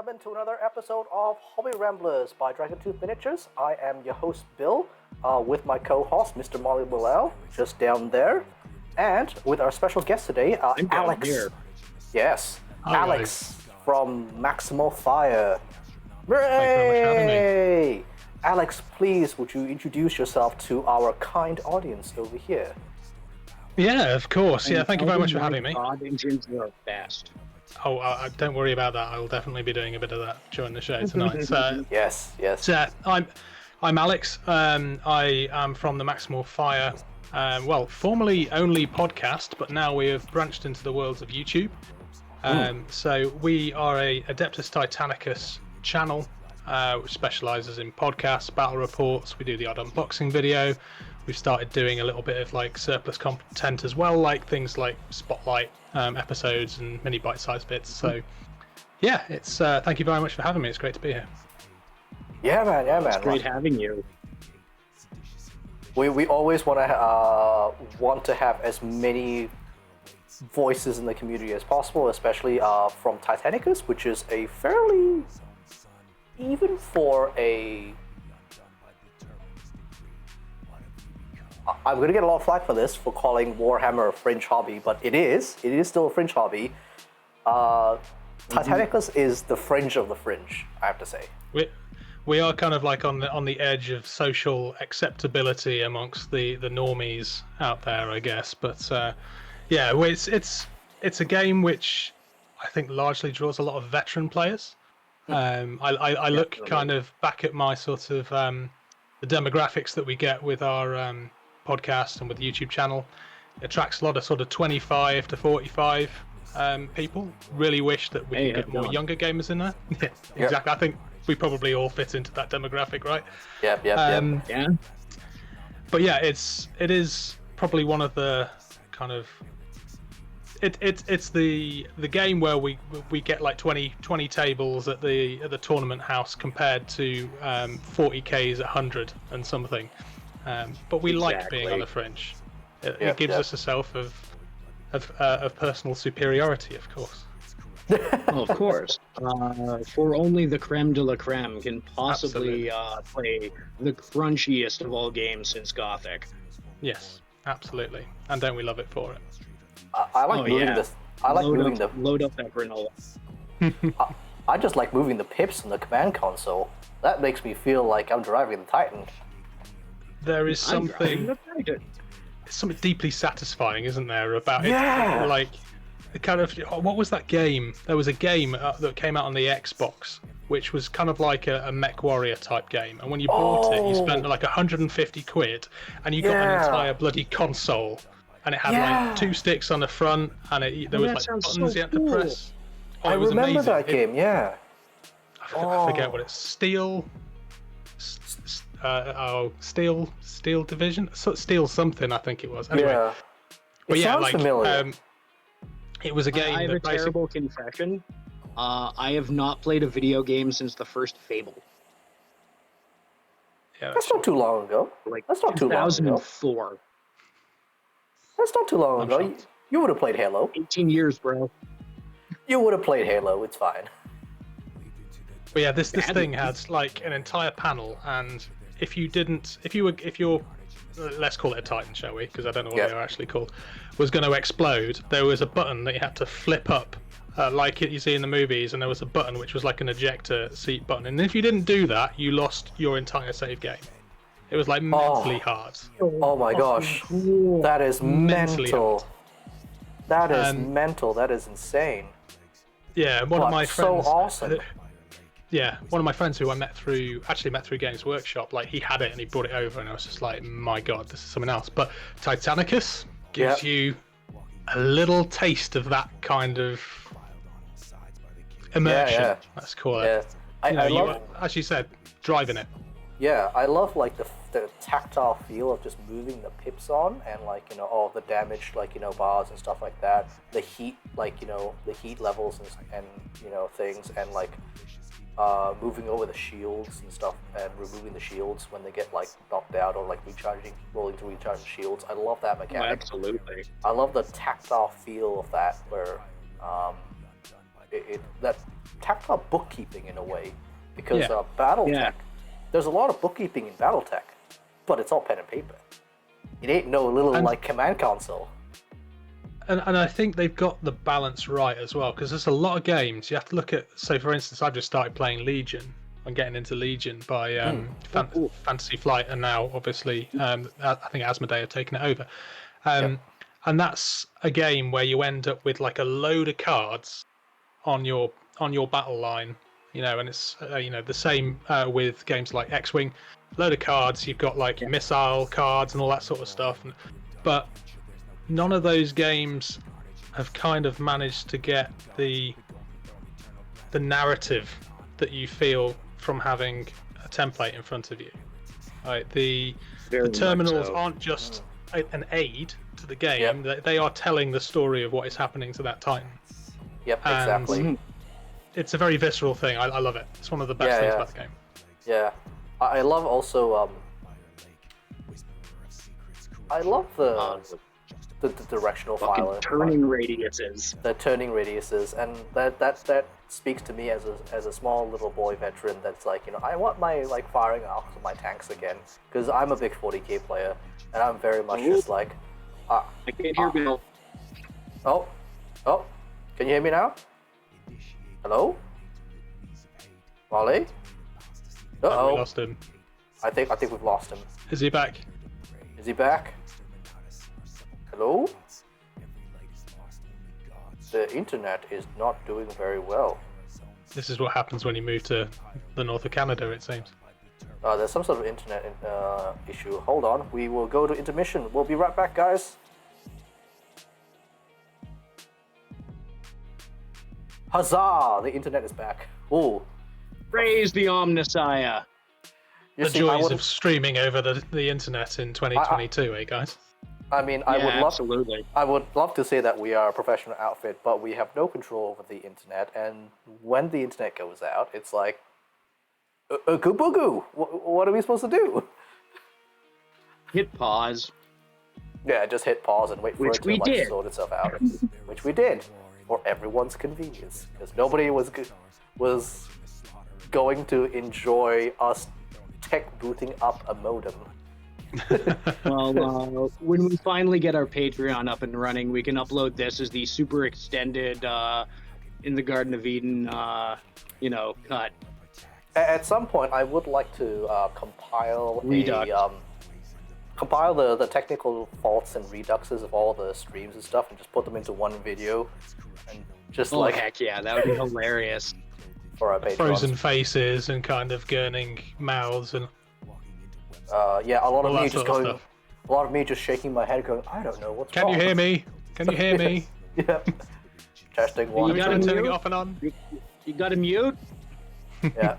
gentlemen, to another episode of Hobby Ramblers by Dragontooth Miniatures. I am your host, Bill, with my co-host, Mr. Molly Willell, just down there, and with our special guest today, Alex. Here. Yes, Hi, Alex from Maximal Fire. Thank you very much for having Hooray! Alex, please, would you introduce yourself to our kind audience over here? Yeah, of course. Yeah, thank you very much for having me. God, engines are fast. Oh, don't worry about that. I will definitely be doing a bit of that during the show tonight. Yes. I'm Alex. I am from the Maximal Fire. Formerly only podcast, but now we have branched into the worlds of YouTube. So we are a Adeptus Titanicus channel, which specialises in podcasts, battle reports. We do the odd unboxing video. We've started doing a little bit of like surplus content as well, like things like spotlight episodes and mini bite-sized bits. So yeah, it's thank you very much for having me. It's great to be here. Yeah, man. It's great having you. We always want to have as many voices in the community as possible, especially from Titanicus, which is a fairly, even for a, I'm going to get a lot of flack for this, for calling Warhammer a fringe hobby, but it is still a fringe hobby. Titanicus is the fringe of the fringe, I have to say. We are kind of like on the edge of social acceptability amongst the normies out there, I guess. But yeah, it's a game which I think largely draws a lot of veteran players. I look kind of back at my sort of the demographics that we get with our podcast and with the YouTube channel. It attracts a lot of sort of 25 to 45 people. Really wish that we could get more younger gamers in there. Yeah, exactly. I think we probably all fit into that demographic, right? Yep. Yeah. But yeah, it is probably one of the kind of it's the game where we get like 20 tables at the tournament house compared to 40Ks at 100 and something. But we like being on the fringe. It gives us a self of personal superiority, of course. Well, of course. For only the creme de la creme can possibly play the crunchiest of all games since Gothic. Yes, absolutely. And don't we love it for it? I like moving this. I like load up that granola. I just like moving the pips in the command console. That makes me feel like I'm driving the Titan. There is something deeply satisfying, isn't there, about it? Like, kind of, what was that game? There was a game that came out on the Xbox, which was kind of like a Mech Warrior type game. And when you bought it, you spent like 150 quid, and you got an entire bloody console. And it had like 2 sticks on the front, and there was like buttons you had to press. I remember that game, yeah. I forget what it's. Steel Division? Steel something, I think it was. Anyway. Yeah. But it sounds familiar. It was a game I have a terrible confession. I have not played a video game since the first Fable. Yeah, that's not too long ago. That's not too long ago. 2004. That's not too long ago. You would have played Halo. 18 years, bro. You would have played Halo. It's fine. But yeah, this thing had like an entire panel, and if you're, let's call it a Titan, shall we? Because I don't know what they're actually called. Was going to explode. There was a button that you had to flip up, like you see in the movies, and there was a button which was like an ejector seat button. And if you didn't do that, you lost your entire save game. It was like mentally hard. Oh my gosh, that is mental. That is mental. That is insane. Yeah, one of my friends. So awesome. Yeah, one of my friends who I met through Gamesworkshop, like he had it and he brought it over, and I was just like, my god, this is something else. But Titanicus gives you a little taste of that kind of immersion. Let's call it. Yeah. I love, as you said, driving it. Yeah, I love like the tactile feel of just moving the pips on, and like, you know, all the damage, like, you know, bars and stuff like that. The heat, like, you know, the heat levels and you know, things, and like moving over the shields and stuff, and removing the shields when they get like knocked out, or like rolling to recharge the shields. I love that mechanic. Oh, absolutely. I love the tactile feel of that, where that tactile bookkeeping in a way, because Yeah. BattleTech, there's a lot of bookkeeping in BattleTech, but it's all pen and paper. It ain't no little like command console. And I think they've got the balance right as well, because there's a lot of games you have to look at. So, for instance, I've just started playing Legion. I'm getting into Legion by Fantasy Flight, and now obviously I think Asmodee have taken it over. And that's a game where you end up with like a load of cards on your battle line, and it's the same with games like X-Wing. Load of cards. You've got like missile cards and all that sort of stuff, but none of those games have kind of managed to get the narrative that you feel from having a template in front of you. Right, the terminals aren't just an aid to the game. They are telling the story of what is happening to that Titan. Yep, exactly. It's a very visceral thing. I love it. It's one of the best things about the game. Yeah, I love also. I love the directional filer. Turning radiuses. The turning radiuses, and that speaks to me as a small little boy veteran. That's like, I want my like firing arcs of my tanks again, because I'm a big 40k player, and I'm very much just like. I can't hear Bill. Oh, can you hear me now? Hello, Wally? We lost him. I think we've lost him. Is he back? Is he back? Hello? The internet is not doing very well. This is what happens when you move to the north of Canada, it seems. There's some sort of internet issue. Hold on, we will go to intermission. We'll be right back, guys. Huzzah! The internet is back. Ooh. Praise the Omnissiah. The joys of streaming over the internet in 2022, guys? I mean, I would love to say that we are a professional outfit, but we have no control over the internet. And when the internet goes out, it's like, goo. What are we supposed to do? Hit pause. Yeah, just hit pause and wait for it to sort itself out. Which we did, for everyone's convenience, because nobody was going to enjoy us tech booting up a modem. Well, when we finally get our Patreon up and running, we can upload this as the super extended in the Garden of Eden, cut. At some point, I would like to compile the technical faults and reduxes of all the streams and stuff, and just put them into one video, and just heck yeah, that would be hilarious. For our Patreons. Frozen faces and kind of gurning mouths and. A lot of me just shaking my head, going, I don't know what's wrong. Can you hear me? Can you hear me? Yeah. Testing one. You gotta turn it off and on. You got to mute. Yeah.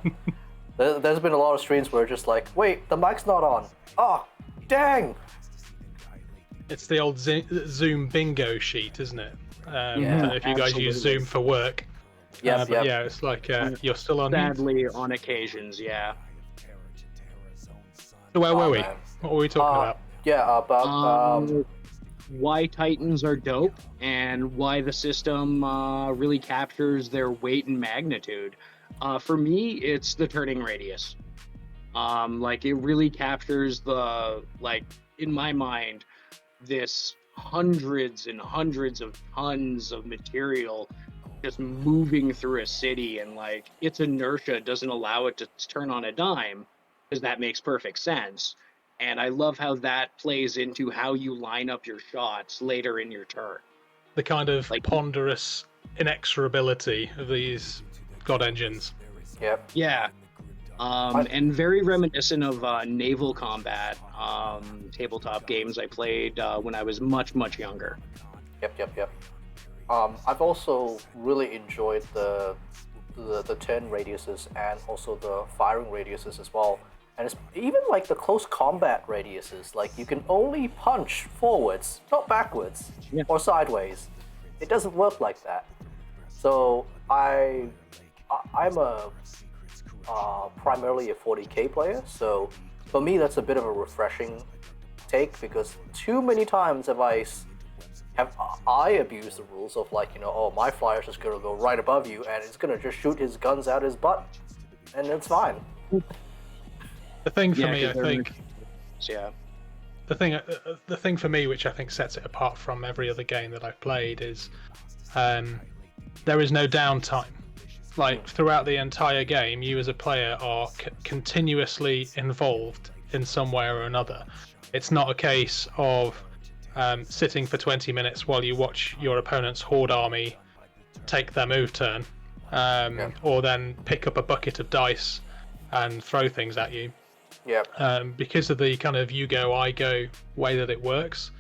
There's been a lot of streams where just like, wait, the mic's not on. Oh, dang. It's the old Zoom bingo sheet, isn't it? I don't know if you guys use Zoom for work. Yeah, it's like you're still on. Sadly, on occasions, yeah. So where were we? What were we talking about? Why Titans are dope and why the system really captures their weight and magnitude. For me, it's the turning radius. It really captures in my mind, this hundreds and hundreds of tons of material just moving through a city, and its inertia doesn't allow it to turn on a dime, because that makes perfect sense. And I love how that plays into how you line up your shots later in your turn. The kind of ponderous inexorability of these god engines. Yep. Yeah. And very reminiscent of naval combat tabletop games I played when I was much, much younger. Yep. I've also really enjoyed the turn radiuses and also the firing radiuses as well. And it's even the close combat radiuses. You can only punch forwards, not backwards or sideways. It doesn't work like that. So I'm primarily a 40k player. So for me, that's a bit of a refreshing take, because too many times have have I abused the rules of like, oh, my flyer's just gonna go right above you and it's gonna just shoot his guns out his butt, and it's fine. The thing for Yeah, me, I 'cause they're- think, Yeah. the thing for me, which I think sets it apart from every other game that I've played, is there is no downtime. Like throughout the entire game, you as a player are continuously involved in some way or another. It's not a case of sitting for 20 minutes while you watch your opponent's horde army take their move turn, or then pick up a bucket of dice and throw things at you. Yeah. Because of the kind of you go, I go way that it works,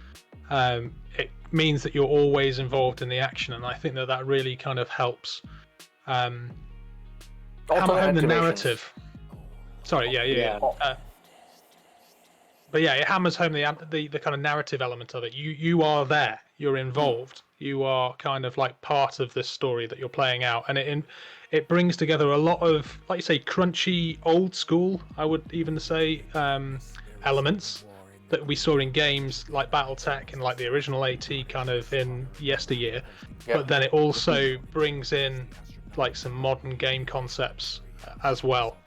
it means that you're always involved in the action, and I think that really kind of helps hammer home the narrative. Sorry, yeah. But yeah, it hammers home the kind of narrative element of it. You are there, you're involved, you are kind of like part of this story that you're playing out, and it brings together a lot of, like you say, crunchy, old school, I would even say, elements that we saw in games like BattleTech and like the original AT kind of in yesteryear. Yep. But then it also brings in like some modern game concepts as well.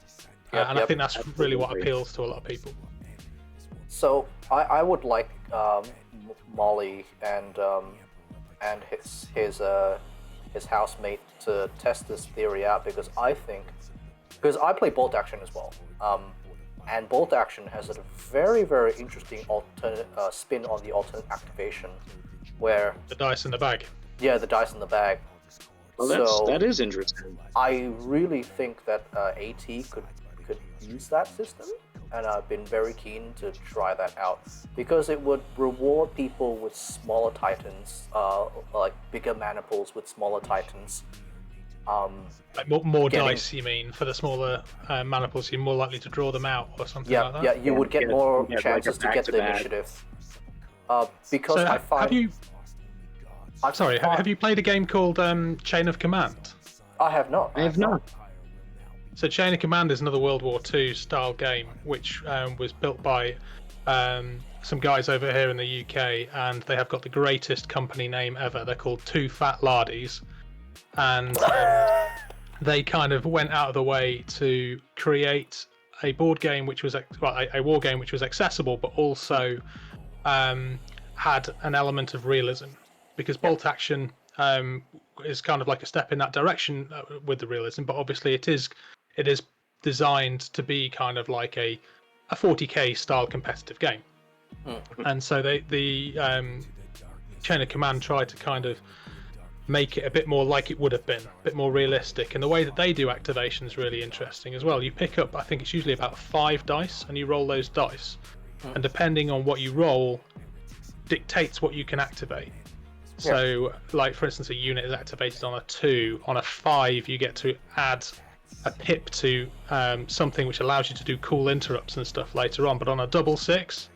And I think that's really what appeals to a lot of people. So I would like Molly and his housemate to test this theory out, because I play bolt action as well, and bolt action has a very, very interesting alternate spin on the alternate activation, where the dice in the bag. Yeah, the dice in the bag. Well, that is interesting. I really think that AT could use that system, and I've been very keen to try that out, because it would reward people with smaller titans, like bigger maniples with smaller titans. Like more dice, you mean, for the smaller maniples, you're more likely to draw them out or something like that? Yeah, you would get more chances like to get the initiative. Because so I find... Have you played a game called Chain of Command? I have not. I have not. So Chain of Command is another World War II style game, which was built by some guys over here in the UK, and they have got the greatest company name ever. They're called Two Fat Lardies, and they kind of went out of the way to create a board game which was a war game which was accessible, but also had an element of realism, because bolt action is kind of like a step in that direction with the realism, but obviously it is designed to be kind of like a 40k style competitive game. And so the Chain of Command tried to kind of make it a bit more like it would have been, a bit more realistic, and the way that they do activation is really interesting as well. You pick up, I think it's usually about 5 dice, and you roll those dice, and depending on what you roll dictates what you can activate. So like for instance, a unit is activated on a 2, on a 5 you get to add a pip to something which allows you to do cool interrupts and stuff later on, but on a double 6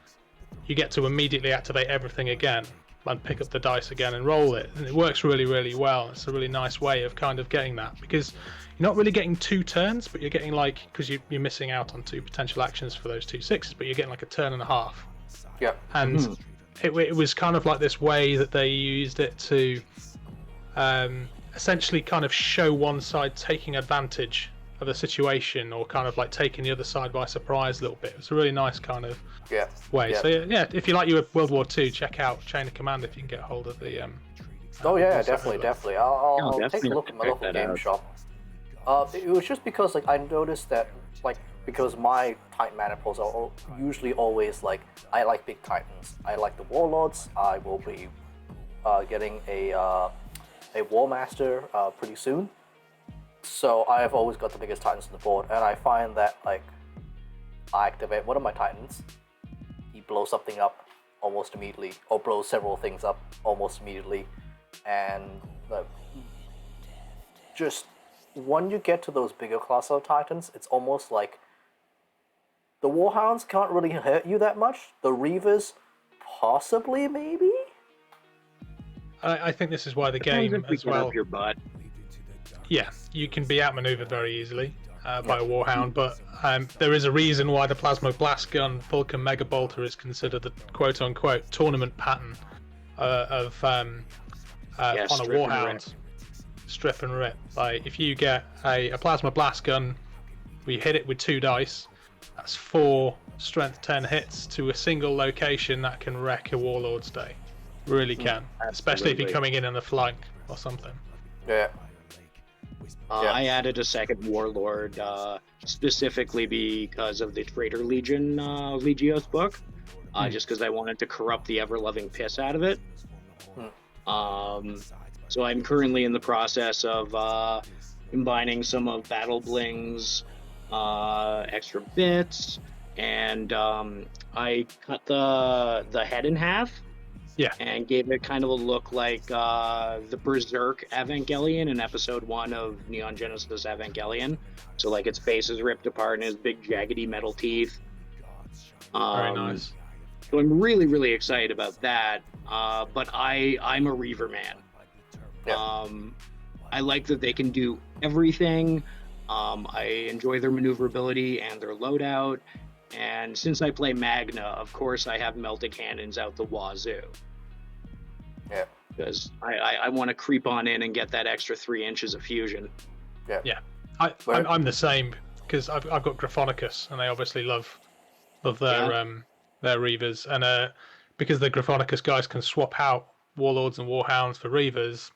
you get to immediately activate everything again and pick up the dice again and roll it, and it works really, really well. It's a really nice way of kind of getting that, because you're not really getting 2 turns, but you're getting like, because you're missing out on 2 potential actions for those 2 6s, but you're getting like a turn and a half. And it was kind of like this way that they used it to essentially kind of show one side taking advantage of a situation, or kind of like taking the other side by surprise a little bit. It's a really nice kind of way. So yeah, if you like your World War II, check out Chain of Command if you can get hold of the definitely. I'll take a look at my local game shop. It was just because like I noticed that, like, because my Titan maniples are usually always like, I like big Titans. I like the Warlords. I will be getting a War Master pretty soon. So I have always got the biggest Titans on the board, and I find that like I activate one of my Titans, he blows something up almost immediately, or blows several things up almost immediately, and just when you get to those bigger class of Titans, it's almost like the Warhounds can't really hurt you that much. The Reavers, possibly, maybe? I think this is why the game as well. Up your butt. Yeah, you can be outmaneuvered very easily by a Warhound, but there is a reason why the Plasma Blast Gun Vulcan Mega Bolter is considered the quote-unquote tournament pattern on a Strip and rip. warhound. Strip and rip. Like if you get a plasma blast gun, we hit it with 2 dice. That's 4 strength 10 hits to a single location that can wreck a warlord's day. Really can, especially if you're coming in the flank or something. Yeah. I added a second warlord specifically because of the Traitor Legion Legios book, just because I wanted to corrupt the ever-loving piss out of it. So I'm currently in the process of combining some of Battle Bling's extra bits, and I cut the head in half. Yeah. And gave it kind of a look like the Berserk Evangelion in episode 1 of Neon Genesis Evangelion. So like its face is ripped apart and his big jaggedy metal teeth. Very nice. So I'm really, really excited about that. But I'm a Reaver man. Yeah. I like that they can do everything. I enjoy their maneuverability and their loadout. And since I play Magna, of course I have melted cannons out the wazoo. Yeah. Because I want to creep on in and get that extra 3 inches of fusion. Yeah. I'm the same, because I've got Gryphonicus, and they obviously love their Reavers, and because the Gryphonicus guys can swap out Warlords and Warhounds for Reavers,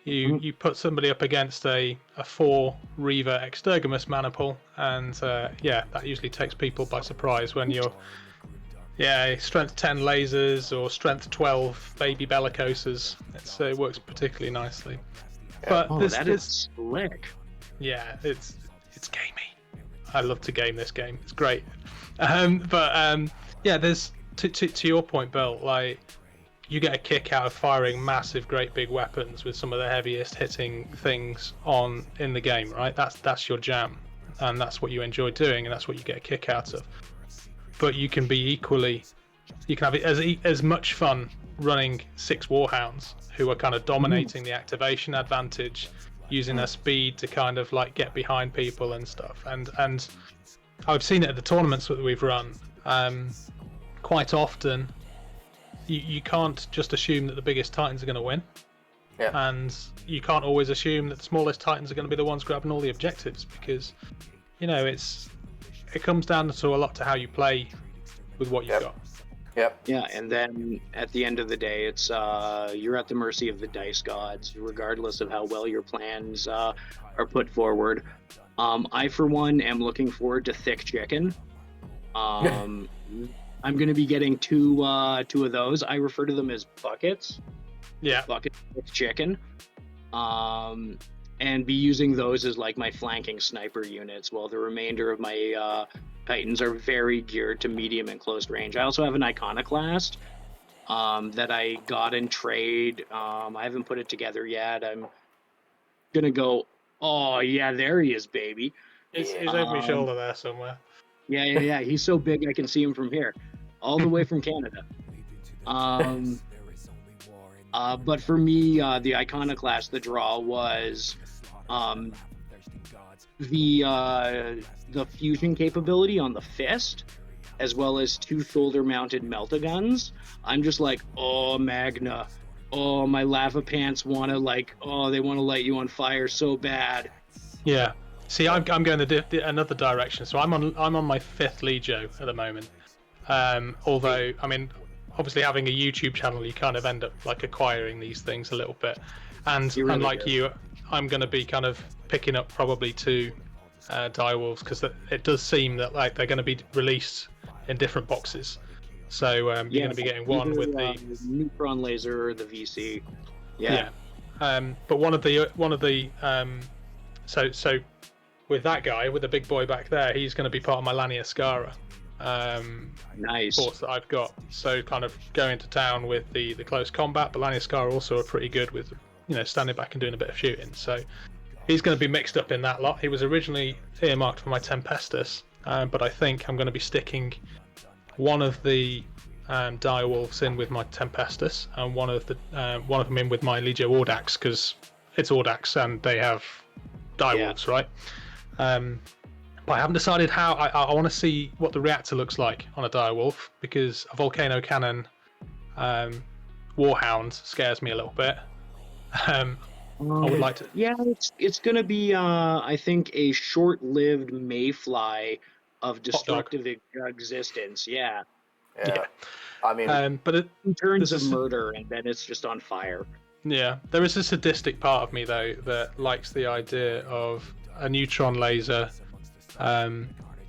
you put somebody up against a 4 Reaver Extergamus Maniple, and that usually takes people by surprise when you're strength 10 lasers or strength 12 baby bellicoses. It works particularly nicely. But that is slick. Yeah, it's gamey. I love to game this game. It's great. There's to your point, Bill. Like, you get a kick out of firing massive, great big weapons with some of the heaviest hitting things in the game, right? That's your jam, and that's what you enjoy doing, and that's what you get a kick out of. But you can have as much fun running 6 Warhounds who are kind of dominating the activation advantage, using their speed to kind of like get behind people and stuff. And I've seen it at the tournaments that we've run. Quite often, you can't just assume that the biggest Titans are going to win. Yeah. And you can't always assume that the smallest Titans are going to be the ones grabbing all the objectives, because, it comes down to a lot to how you play with what you've got. Yep. Yeah, and then at the end of the day, it's you're at the mercy of the dice gods, regardless of how well your plans are put forward. I, for one, am looking forward to Thick Chicken. I'm going to be getting two of those. I refer to them as buckets. Yeah. Bucket Thick Chicken. And be using those as like my flanking sniper units, while the remainder of my Titans are very geared to medium and close range. I also have an Iconoclast that I got in trade. I haven't put it together yet. I'm gonna go, oh yeah, there he is, baby. He's over my shoulder there somewhere. Yeah. He's so big I can see him from here, all the way from Canada. But for me, the Iconoclast, the draw was the fusion capability on the fist, as well as 2 shoulder-mounted meltaguns. I'm just like, oh, Magna. Oh, my lava pants want to they want to light you on fire so bad. Yeah. See, I'm going another direction. So I'm on my 5th Legio at the moment. Although, I mean, obviously having a YouTube channel, you kind of end up like acquiring these things a little bit. And really unlike do. you, I'm going to be kind of picking up probably 2 direwolves, because it does seem that like they're going to be released in different boxes. So you're going to be getting one with the neutron laser or the VC. Yeah. But one of the so with that guy, with the big boy back there, he's going to be part of my Lania Scara. Nice force that I've got. So kind of going to town with the close combat, but Lania Scara also are pretty good with standing back and doing a bit of shooting. So he's going to be mixed up in that lot. He was originally earmarked for my Tempestus, but I think I'm going to be sticking one of the direwolves in with my Tempestus, and one of them in with my Legio Audax, because it's Audax and they have direwolves, right? But I haven't decided how. I want to see what the reactor looks like on a direwolf, because a volcano cannon Warhound scares me a little bit. I would like to. Yeah, it's gonna be I think a short-lived mayfly of destructive existence. Yeah, Yeah. I mean, But in terms there's of a- murder, and then it's just on fire. yeah, there is a sadistic part of me though that likes the idea of a neutron laser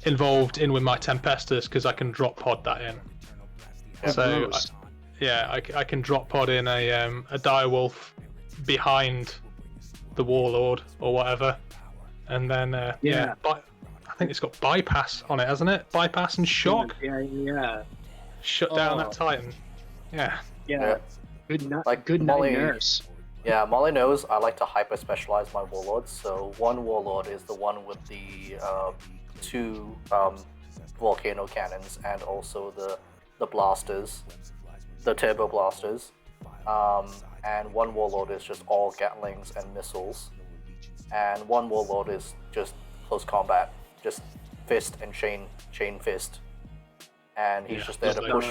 involved in with my Tempestus, because I can drop pod that in. So Gross. I can drop pod in a direwolf behind the warlord or whatever, and then I think it's got bypass on it, hasn't it? Bypass and shock. Yeah. Shut down that Titan. Yeah. Yeah. Good night, Like, good Molly- night, nurse. yeah, Molly knows I like to hyper specialize my warlords. So one warlord is the one with the 2 volcano cannons and also the blasters, the turbo blasters. And one warlord is just all Gatlings and missiles. And one warlord is just close combat, just fist and chain fist. And he's just there to push.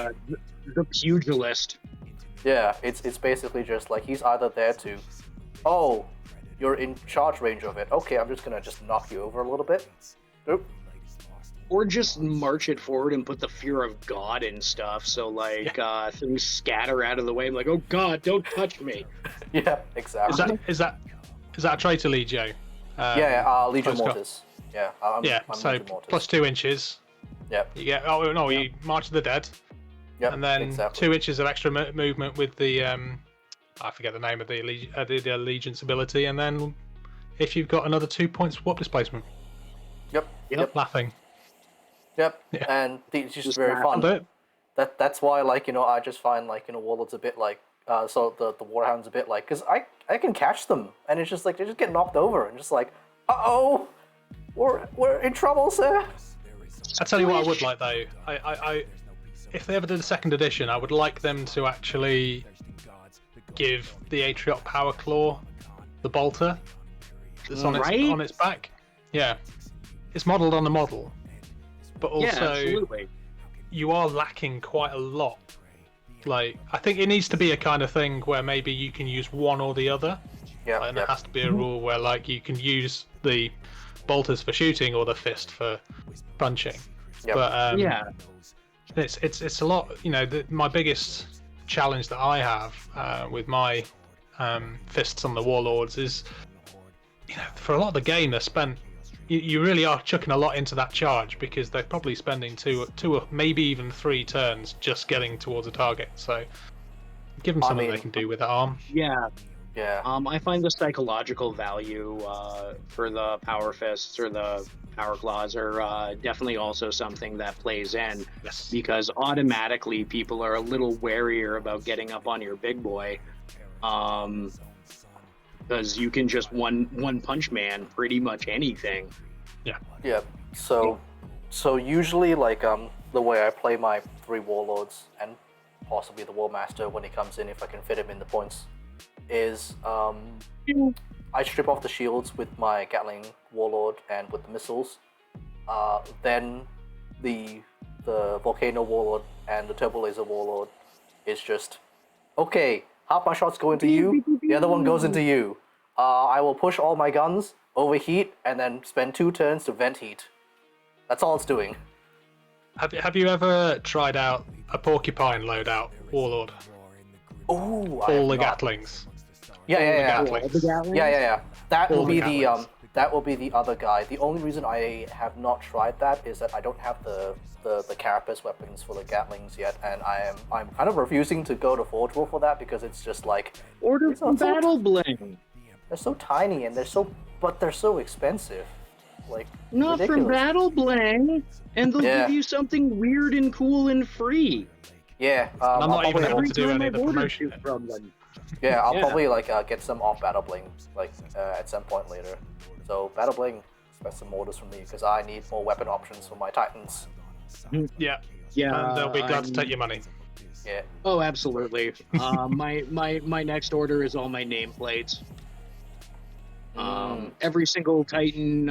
The pugilist. Yeah, it's basically just like he's either there to, oh, you're in charge range of it. Okay, I'm just gonna knock you over a little bit. Oop. Or just march it forward and put the fear of God in stuff, so things scatter out of the way. I'm like, oh God, don't touch me. Yeah, exactly. Is that a traitor Legio? Legion close Mortis. Yeah, I'm So Legion Mortis. plus 2 inches. Yep. You get you March of the Dead. Yep. And then exactly. 2 inches of extra movement with the I forget the name of the allegiance ability, and then if you've got another 2 points warp displacement. Yep. Laughing. Yep. Yeah. And it's just Just very laugh. I'll fun. do it. That's why I just find Warlord's a bit like so the Warhound's a bit like, because I can catch them and it's just like they just get knocked over and just like, uh-oh, we're in trouble, sir. I tell you what I would like though. I if they ever did a 2nd edition, I would like them to actually give the Atriot Power Claw the bolter that's on its back. Yeah, it's modelled on the model, but also absolutely. you are lacking quite a lot. Like, I think it needs to be a kind of thing where maybe you can use one or the other. Yeah. And there has to be a rule where like you can use the bolters for shooting or the fist for punching. Yep. But it's a lot. My biggest challenge that I have with my fists on the warlords is, for a lot of the game they're spent. You really are chucking a lot into that charge, because they're probably spending two or maybe even 3 turns just getting towards a target. So give them something they can do with that arm. Yeah. Yeah. I find the psychological value for the power fists or the power claws are definitely also something that plays in, Yes. because automatically people are a little warier about getting up on your big boy, because you can just one punch man pretty much anything. Yeah. So usually the way I play my 3 warlords and possibly the Warmaster when he comes in, if I can fit him in the points, is I strip off the shields with my Gatling warlord and with the missiles. Then the Volcano warlord and the Turbo Laser warlord is just, okay, half my shots go into you, the other one goes into you. I will push all my guns, overheat, and then spend 2 turns to vent heat. That's all it's doing. Have you ever tried out a porcupine loadout warlord? Oh, All the Gatlings. Yeah. Gatlings. Yeah. That will All be the the Gatlings. that will be the other guy. The only reason I have not tried that is that I don't have the carapace weapons for the Gatlings yet, and I'm kind of refusing to go to Forge War for that, because it's just like Order It's from not so- Battle Bling. they're so tiny and they're so expensive. Like, Not ridiculous. from Battle Bling, and they'll Yeah. give you something weird and cool and free. Yeah, I'm I'll not even probably, able to do time any I've of the ordered promotion. two from them. I'll Yeah. probably get some off Battle Bling at some point later. So Battle Bling, expect some orders from me, because I need more weapon options for my Titans. Yeah. Yeah, And they'll be glad to I'm- take your money. Yeah. Oh, absolutely. My next order is all my nameplates. Every single Titan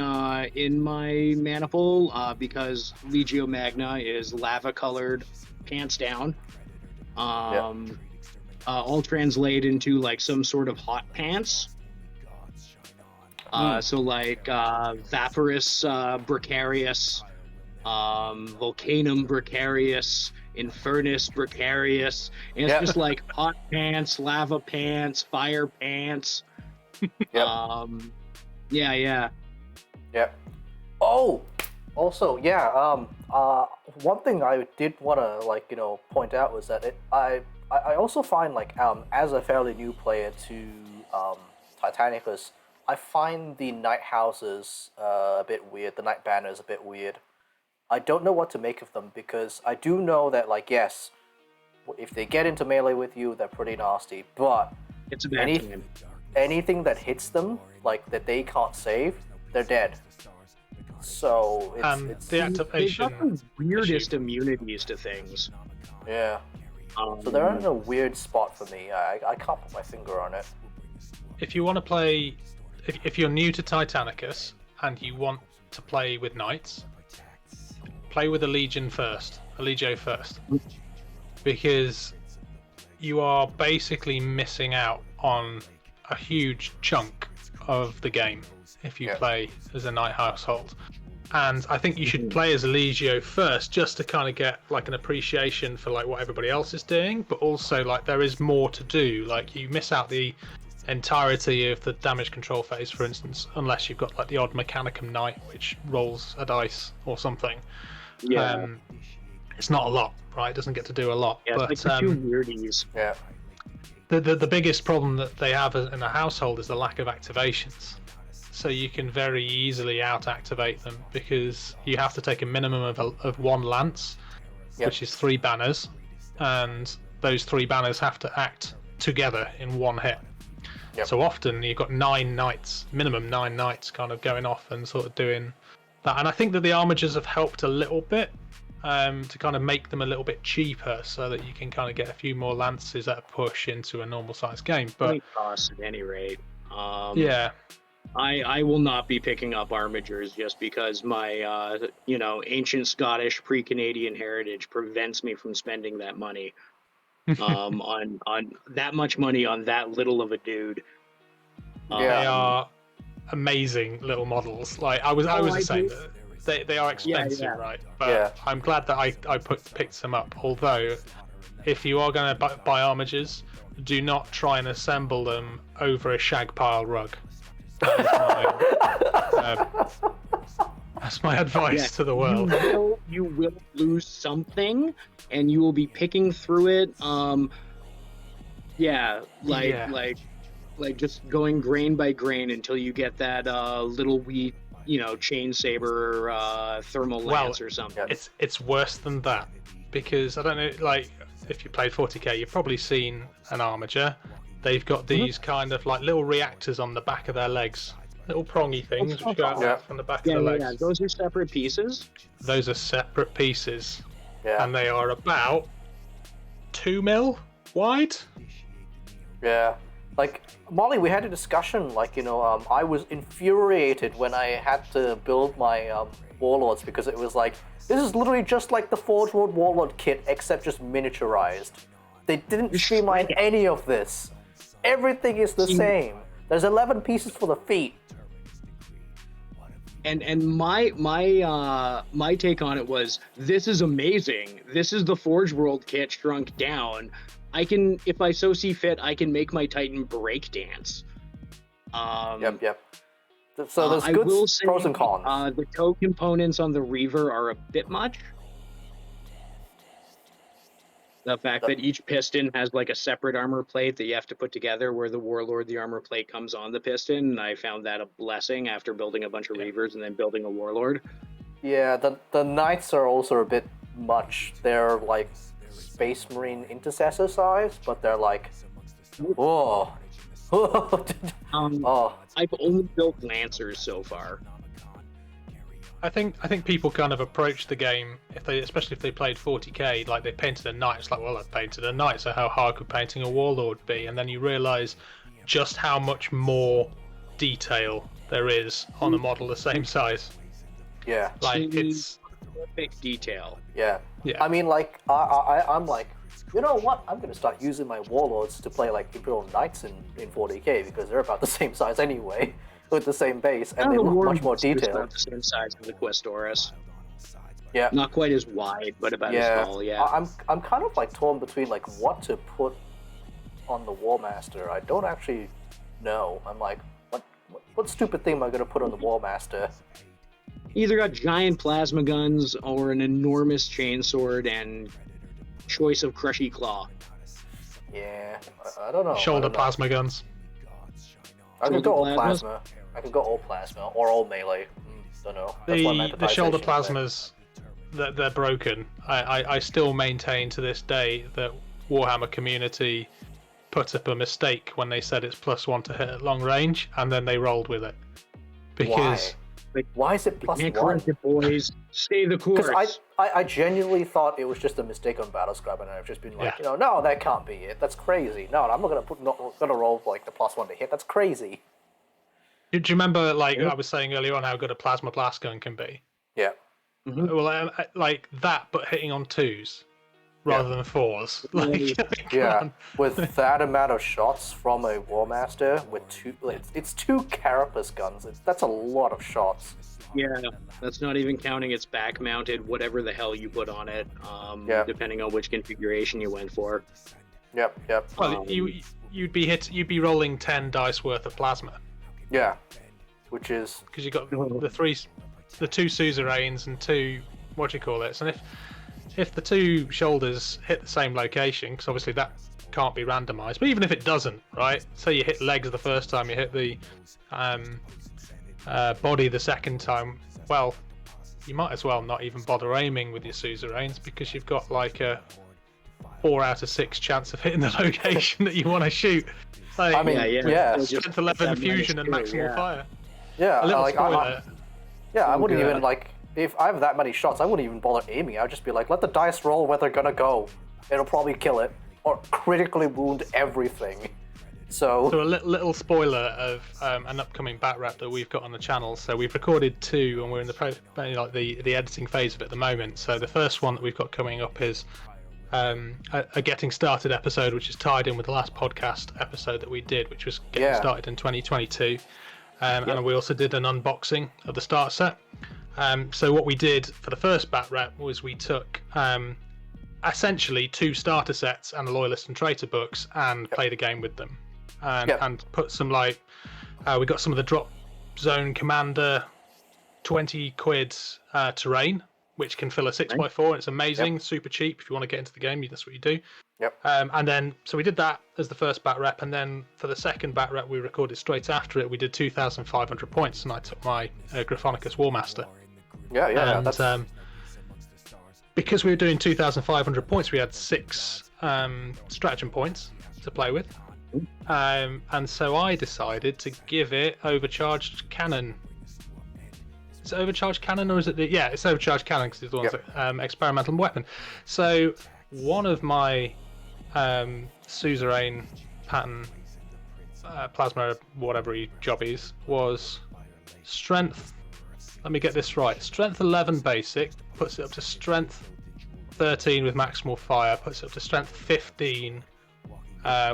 in my maniple, because Legio Magna is lava-colored, pants down. all translate into like some sort of hot pants. So like Vaporus Bricarius, Volcanum Bricarius, Infernus Bricarius, and it's just like hot pants, lava pants, fire pants. Yeah. Oh, also, one thing I did want to point out was that I also find as a fairly new player to Titanicus, I find the night houses a bit weird. The night banners a bit weird. I don't know what to make of them because I do know that yes, if they get into melee with you, they're pretty nasty. But it's a bad game. Anything that hits them, that they can't save, they're dead. So it's the activation. They've got the weirdest immunities to things. Yeah. So they're in a weird spot for me. I can't put my finger on it. If you want to play, if you're new to Titanicus and you want to play with knights, play with a Legio first, because you are basically missing out on a huge chunk of the game if you play as a knight household. And I think you should play as a Legio first, just to kind of get an appreciation for what everybody else is doing, but also there is more to do. You miss out the entirety of the damage control phase, for instance, unless you've got the odd Mechanicum Knight which rolls a dice or something. It's not a lot, right? It doesn't get to do a lot. Yeah, but it's a few weirdies. Yeah. The biggest problem that they have in a household is the lack of activations. So you can very easily out-activate them because you have to take a minimum of one lance, which is 3 banners, and those 3 banners have to act together in one hit. So often you've got 9 knights, minimum 9 knights kind of going off and sort of doing that. And I think that the armigers have helped a little bit to kind of make them a little bit cheaper so that you can kind of get a few more lances at a push into a normal sized game. But cost at any rate. I will not be picking up armigers just because my ancient Scottish pre-Canadian heritage prevents me from spending that money on that much money on that little of a dude. They are amazing little models. I was the same. They are expensive, right? But I'm glad that I picked them up. Although, if you are going to buy armigers, do not try and assemble them over a shag pile rug. That's my advice to the world. You will lose something, and you will be picking through it. Just going grain by grain until you get that little wee, chain saber thermal lance or something. It's worse than that, because I don't know, if you played 40k, you've probably seen an armiger. They've got these kind of little reactors on the back of their legs, little prongy things which go out from the back of the legs. Yeah, those are separate pieces. Those are separate pieces, and they are about 2 mil wide. Yeah. Molly, we had a discussion, I was infuriated when I had to build my warlords because it was this is literally just like the Forge World Warlord kit, except just miniaturized. They didn't streamline any of this. Everything is the same. There's 11 pieces for the feet. And my take on it was, this is amazing. This is the Forge World kit shrunk down. I can, if I so see fit, I can make my Titan break dance. Yep. So there's good pros and cons. The toe components on the Reaver are a bit much. The fact that each piston has a separate armor plate that you have to put together, where the Warlord, the armor plate comes on the piston, and I found that a blessing after building a bunch of Reavers and then building a Warlord. Yeah, the Knights are also a bit much. They're Space Marine Intercessor size, but they're oh. I've only built Lancers so far. I think people kind of approach the game, especially if they played 40k, they painted a knight. It's well, I painted a knight, so how hard could painting a warlord be? And then you realise just how much more detail there is on a model the same size. Yeah. It's perfect detail. Yeah. I mean, I'm you know what? I'm gonna start using my warlords to play like Imperial Knights in 40k because they're about the same size anyway, with the same base, and they look much more detailed. About the same size as the Questoris. Yeah. Not quite as wide, but about as tall. Yeah. I'm kind of like torn between like what to put on the Warmaster. I don't actually know. I'm like, what stupid thing am I gonna put on the Warmaster? Either got giant plasma guns or an enormous chainsword and choice of Crushy Claw. Yeah, I don't know. Shoulder plasma guns. I could go all plasma. I could go all plasma or all melee. Don't know. The shoulder plasmas, they're broken. I still maintain to this day that Warhammer community put up a mistake when they said it's +1 to hit at long range, and then they rolled with it. Because why is it +1? Your boys, stay the course. Because I genuinely thought it was just a mistake on Battlescribe, and I've just been like, no, that can't be it. That's crazy. No, I'm not gonna roll like the +1 to hit. That's crazy. Do you remember, like I was saying earlier on, how good a plasma blast gun can be? Yeah. Mm-hmm. Well, like that, but hitting on 2s rather than 4s. Like, with that amount of shots from a Warmaster with it's 2 Carapace guns. That's a lot of shots. Yeah, that's not even counting its back-mounted, whatever the hell you put on it, depending on which configuration you went for. Yep. Well, you'd be rolling 10 dice worth of plasma. Yeah, which is because you got the 2 suzerains and 2 and if the 2 shoulders hit the same location, because obviously that can't be randomized, but even if it doesn't, right? So you hit legs the first time, you hit the body the second time. Well, you might as well not even bother aiming with your suzerains because you've got like a 4 out of 6 chance of hitting the location that you want to shoot. Like, I mean, strength 11 fusion and maximal fire. Yeah, I wouldn't good. even like if I have that many shots. I wouldn't even bother aiming. I'd just be like, let the dice roll where they're gonna go. It'll probably kill it or critically wound everything. So a little spoiler of an upcoming bat rep that we've got on the channel. So we've recorded 2, and we're in the editing phase of it at the moment. So the first one that we've got coming up is a getting started episode, which is tied in with the last podcast episode that we did, which was getting started in 2022. And we also did an unboxing of the start set. So what we did for the first bat rep was we took essentially 2 starter sets and the Loyalist and Traitor books and played a game with them, and put some we got some of the Drop Zone Commander 20 quid terrain, which can fill a 6x4. It's amazing, super cheap. If you want to get into the game, that's what you do. And then so we did that as the first bat rep, and then for the second bat rep we recorded straight after it. We did 2,500 points, and I took my Gryphonicus Warmaster. And because we were doing 2,500 points, we had 6 stratagem points to play with, and so I decided to give it overcharged cannon. Is it overcharged cannon, or is it it's overcharged cannon because it's the one's experimental weapon. So one of my suzerain pattern plasma whatever jobbies was strength. Let me get this right. Strength 11 basic puts it up to strength 13 with maximal fire, puts it up to strength 15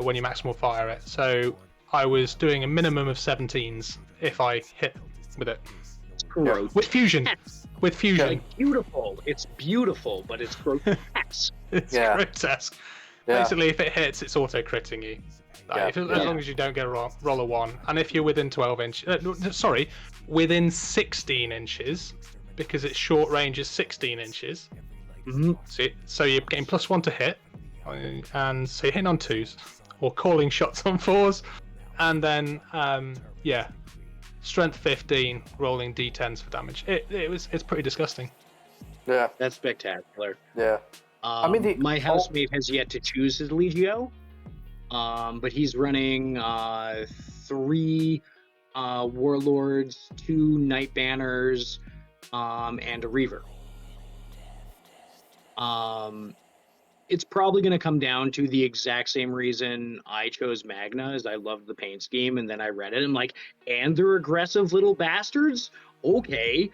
when you maximal fire it. So I was doing a minimum of 17s if I hit with it. With fusion. With fusion. Like, beautiful. It's beautiful, but it's grotesque. It's grotesque. Basically, if it hits, it's auto-critting you. As long as you don't get a roll a 1. And if you're within 12 inches... within 16 inches, because its short range is 16 inches. Mm-hmm. So you're getting +1 to hit, and so you're hitting on 2s, or calling shots on 4s, and then, strength 15, rolling d10s for damage. It's pretty disgusting. Yeah. That's spectacular. Yeah. I mean, my housemate has yet to choose his Legio, but he's running 3 Warlords, 2 Night Banners, and a Reaver. It's probably going to come down to the exact same reason I chose Magna, is I loved the paint scheme, and then I read it, and I'm like, and they're aggressive little bastards? Okay.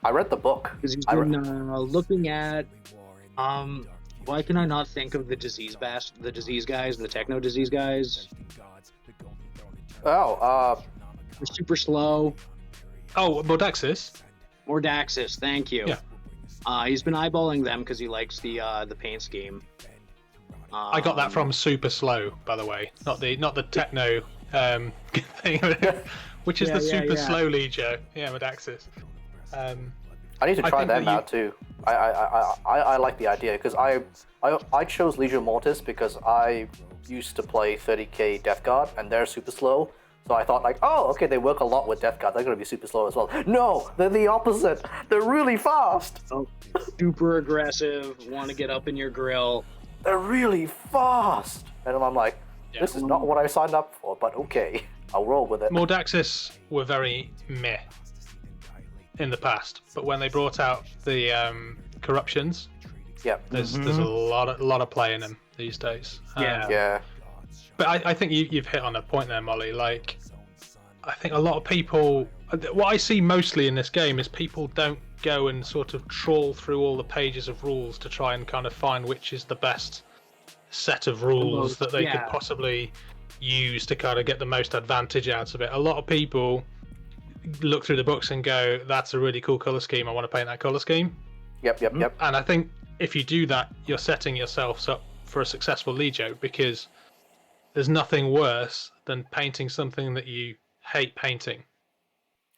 I read the book. Because he's been looking at Why can I not think of the disease guys, the techno disease guys? Oh, They're super slow. Oh, Mordaxis. Mordaxis, thank you. Yeah. He's been eyeballing them because he likes the paint scheme. I got that from Super Slow, by the way, not the techno thing, which is the super slow Legio. Yeah, Mordaxis. I need to try them out too. I like the idea because I chose Legio Mortis because I used to play 30k Death Guard and they're super slow. So I thought like, oh, okay, they work a lot with Death Guard. They're going to be super slow as well. No, they're the opposite. They're really fast. Oh, super aggressive. Want to get up in your grill. They're really fast. And I'm like, this is not what I signed up for, but okay, I'll roll with it. Mordaxis were very meh in the past, but when they brought out the corruptions, there's a lot of play in them these days. Yeah. But I think you've hit on a point there, Molly. Like, I think a lot of people, what I see mostly in this game is people don't go and sort of trawl through all the pages of rules to try and kind of find which is the best set of rules that they could possibly use to kind of get the most advantage out of it. A lot of people look through the books and go, that's a really cool color scheme, I want to paint that color scheme. Yep. And I think if you do that, you're setting yourselves up for a successful Legio, because there's nothing worse than painting something that you hate painting.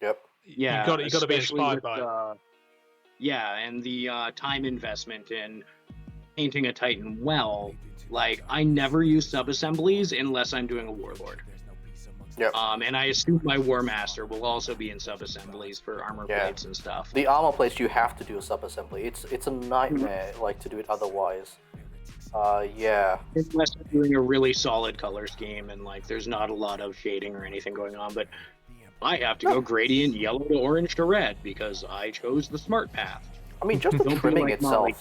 Yep. Yeah, you got to be inspired by it. And the time investment in painting a Titan well. Like, I never use sub-assemblies unless I'm doing a Warlord. Yep. And I assume my War Master will also be in sub-assemblies for armor plates and stuff. The armor plates you have to do a sub-assembly. It's a nightmare like to do it otherwise. Unless I'm doing a really solid color scheme and like there's not a lot of shading or anything going on, but I have to go gradient yellow to orange to red because I chose the smart path. I mean, just the trimming itself. Molly,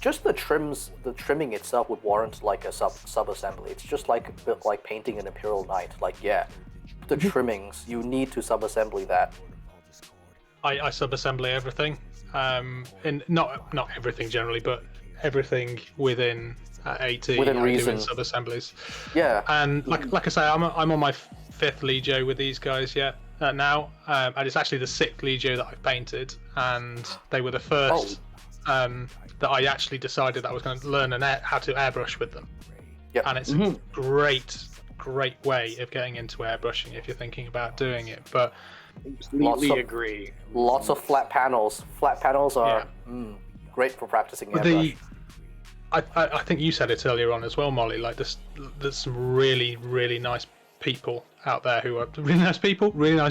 just the trimming itself would warrant like a sub-assembly. It's just like painting an Imperial Knight. Like, the trimmings, you need to sub-assembly that. I sub-assembly everything. And not everything generally, but everything within AT. Within reason. Sub-assemblies. Yeah. And like I say, I'm on my 5th Legio with these guys now, and it's actually the 6th Legio that I've painted, and they were the first that I actually decided I was going to learn how to airbrush with them. Yep. And it's a great way of getting into airbrushing if you're thinking about doing it. But completely agree. Lots of flat panels. Flat panels are great for practicing airbrush. I think you said it earlier on as well, Molly. Like, there's some really, really nice people out there who are really nice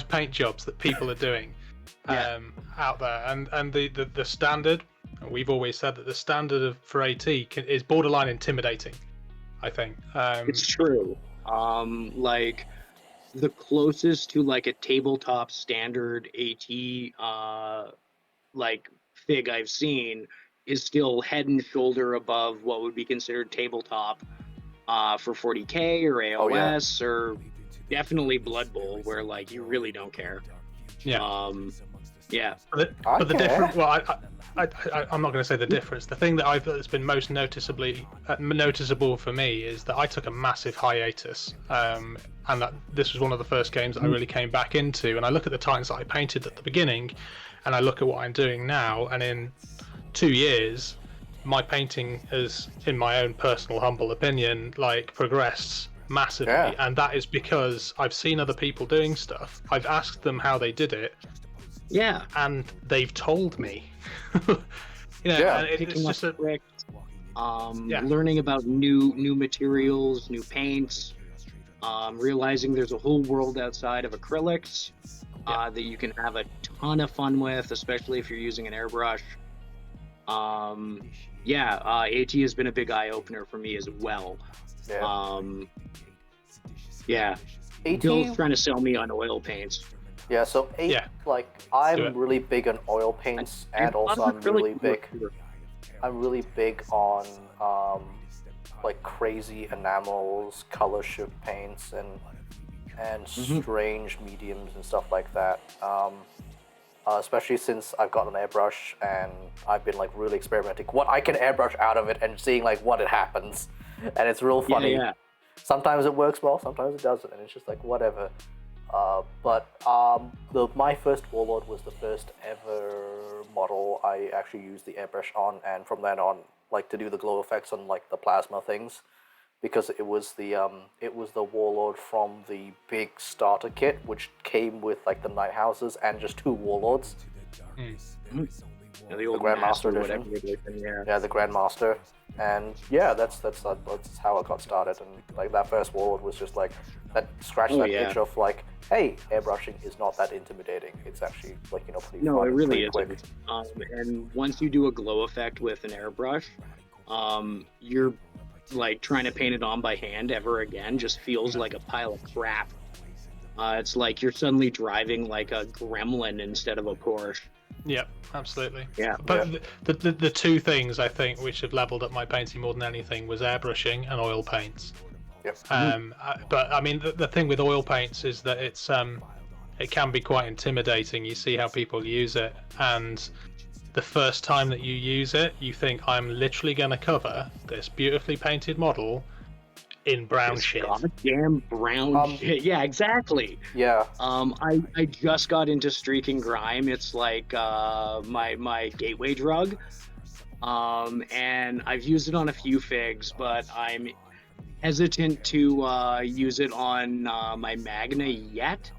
paint jobs that people are doing out there. And the standard, we've always said that the standard for AT is borderline intimidating, I think. It's true. Like, the closest to like a tabletop standard AT like fig I've seen is still head and shoulder above what would be considered tabletop for 40k or AOS or definitely Blood Bowl, where like you really don't care. But the difference. Well, I'm not going to say the difference. The thing that's been most noticeable for me is that I took a massive hiatus, and that this was one of the first games that I really came back into. And I look at the Titans that I painted at the beginning, and I look at what I'm doing now, and in 2 years, my painting has, in my own personal humble opinion, like progressed massively. And that is because I've seen other people doing stuff. I've asked them how they did it. And they've told me. It's just learning about new materials, new paints, realizing there's a whole world outside of acrylics that you can have a ton of fun with, especially if you're using an airbrush. AT has been a big eye-opener for me as well. Bill's trying to sell me on oil paints. Yeah, so like I'm really big on oil paints, and also I'm really big on like crazy enamels, color shift paints, and strange mediums and stuff like that. especially since I've got an airbrush and I've been like really experimenting what I can airbrush out of it and seeing like what it happens, and it's real funny. Yeah. Sometimes it works well, sometimes it doesn't, and it's just like whatever. My first Warlord was the first ever model I actually used the airbrush on, and from then on, like to do the glow effects on like the plasma things, because it was the Warlord from the big starter kit, which came with like the Night Houses and just 2 Warlords. Yeah, the old Grandmaster Master, edition. Yeah, the Grandmaster, and yeah, that's how I got started. And like that first Warlord was just like that scratched itch of like, hey, airbrushing is not that intimidating. It's actually like pretty. No, fun, it really quick. isn't. And once you do a glow effect with an airbrush, you're like trying to paint it on by hand ever again just feels like a pile of crap. It's like you're suddenly driving like a Gremlin instead of a Porsche. Yep, absolutely. Yeah. But the 2 things I think which have leveled up my painting more than anything was airbrushing and oil paints. Yep. But I mean, the thing with oil paints is that it can be quite intimidating. You see how people use it, and the first time that you use it, you think, I'm literally going to cover this beautifully painted model in brown shit. Goddamn brown shit. Yeah, exactly. Yeah. I just got into streaking grime. It's like my gateway drug. And I've used it on a few figs, but I'm hesitant to use it on my Magna yet.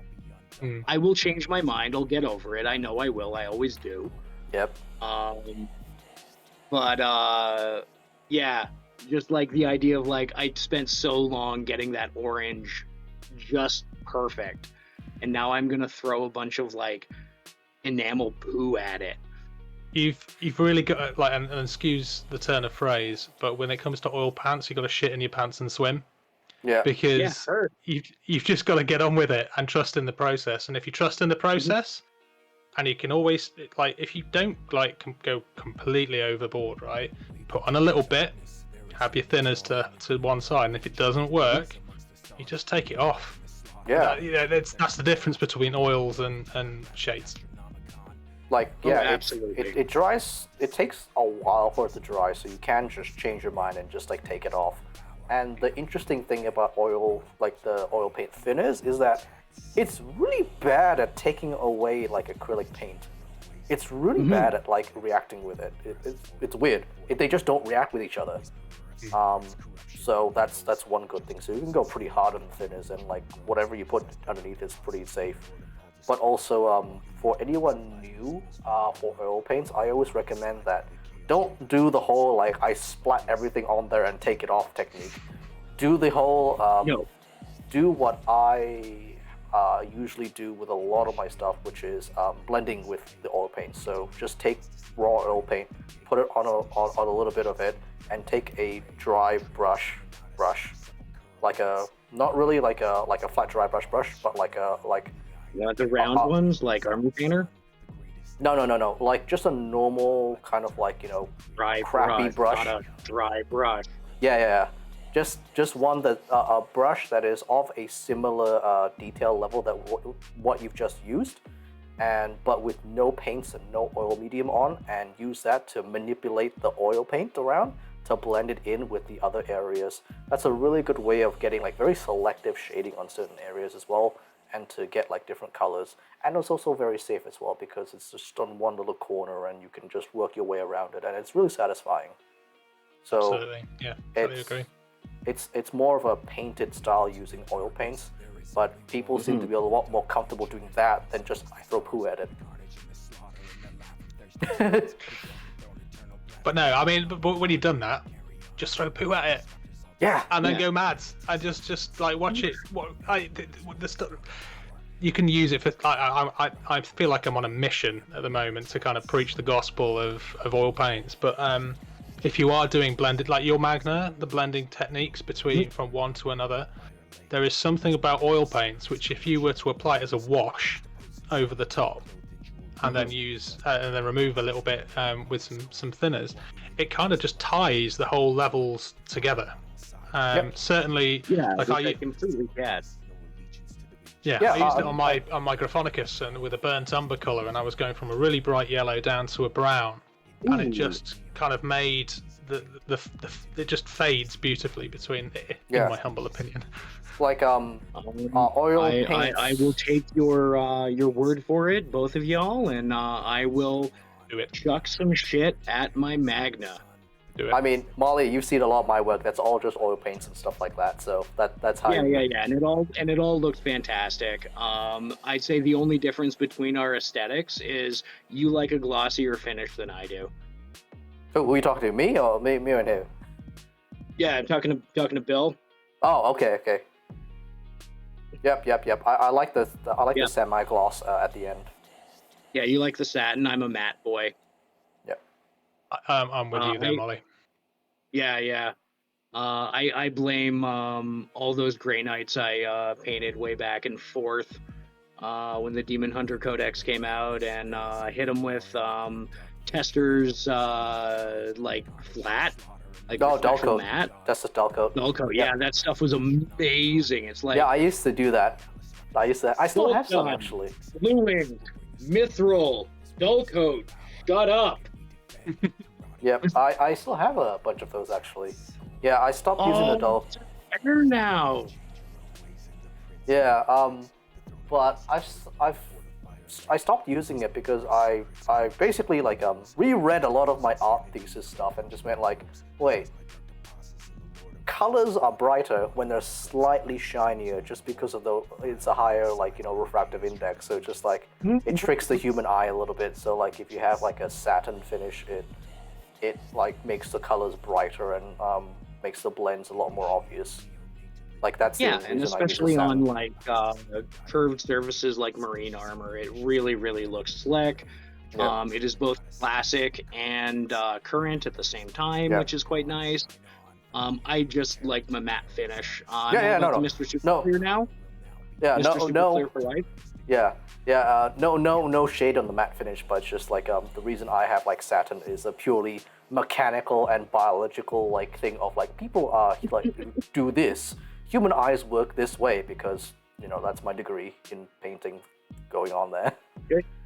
I will change my mind. I'll get over it. I know I will. I always do. Yep. Yeah, just like the idea of like I spent so long getting that orange just perfect, and now I'm gonna throw a bunch of like enamel poo at it. You've really got like, and excuse the turn of phrase, but when it comes to oil pants, you got to shit in your pants and swim. Yeah. Because you've just got to get on with it and trust in the process. And if you trust in the process, and you can always like, if you don't like go completely overboard, right? Put on a little bit, have your thinners to one side, and if it doesn't work, you just take it off. Yeah. That's the difference between oils and shades. Like, yeah, absolutely. It dries. It takes a while for it to dry, so you can just change your mind and just like take it off. And the interesting thing about oil, like the oil paint thinners, is that it's really bad at taking away like acrylic paint. It's really bad at like reacting with it. It's weird. They just don't react with each other. So that's one good thing. So you can go pretty hard on the thinners, and like whatever you put underneath is pretty safe. But also, for anyone new for oil paints, I always recommend that don't do the whole like I splat everything on there and take it off technique. Do the whole do what I usually do with a lot of my stuff, which is blending with the oil paint. So just take raw oil paint, put it on a little bit of it, and take a dry brush, like a not really like a flat dry brush, but like the round ones, like Armor Painter? No. Like just a normal kind of like, Dry crappy brush. Not a dry brush. Yeah. Just one that a brush that is of a similar detail level that what you've just used, but with no paints and no oil medium on, and use that to manipulate the oil paint around to blend it in with the other areas. That's a really good way of getting like very selective shading on certain areas as well, and to get like different colors. And it's also very safe as well, because it's just on one little corner and you can just work your way around it, and it's really satisfying. So absolutely, yeah, totally agree. It's more of a painted style using oil paints, but people seem to be a lot more comfortable doing that than just I throw poo at it. But no, I mean, but when you've done that, just throw poo at it. Yeah, and then go mad. I just like watch it. The stuff you can use it for. I feel like I'm on a mission at the moment to kind of preach the gospel of oil paints. But if you are doing blended, like your Magna, the blending techniques between from one to another, there is something about oil paints which, if you were to apply it as a wash over the top, and then use and then remove a little bit with some thinners, it kind of just ties the whole levels together. Certainly, like I completely get. Yeah, Yeah, I used it on my Gryphonicus and with a burnt umber colour, and I was going from a really bright yellow down to a brown, and it just kind of made it just fades beautifully between, in my humble opinion. Like oil paints. I will take your word for it, both of y'all, and I will Do it. chuck some shit at my Magna. Do it. I mean, Molly, you've seen a lot of my work. That's all just oil paints and stuff like that. So that's how. Yeah, and it all looks fantastic. I'd say the only difference between our aesthetics is you like a glossier finish than I do. Who are you talking to? Me or me and who? Yeah, I'm talking to Bill. Oh, okay. Yep. I like the semi gloss at the end. Yeah, you like the satin. I'm a matte boy. I'm with you there, Molly. Yeah. I blame all those Grey Knights I painted way back and forth when the Demon Hunter Codex came out, and hit them with Testers like flat. Like dull coat. Matte. That's a dull coat. Dull coat. Yeah, that stuff was amazing. It's like I used to do that. I still have some actually. Blue-winged, mithril, dull coat. Shut up. Yep, I still have a bunch of those actually. Yeah, I stopped using the dull. Better now. Yeah, but I stopped using it because I basically like reread a lot of my art thesis stuff and just went like, wait, colors are brighter when they're slightly shinier just because of it's a higher refractive index. So just like it tricks the human eye a little bit. So like if you have like a satin finish, it like makes the colors brighter and makes the blends a lot more obvious. Like that's and especially on like curved surfaces like marine armor, it really looks slick. Yeah. It is both classic and current at the same time, which is quite nice. I just like my matte finish. Mr. Super Clear now. Yeah, Mr. Super Clear for life. No shade on the matte finish, but it's just like the reason I have like satin is a purely mechanical and biological like thing of like people are like do this. Human eyes work this way because that's my degree in painting going on there.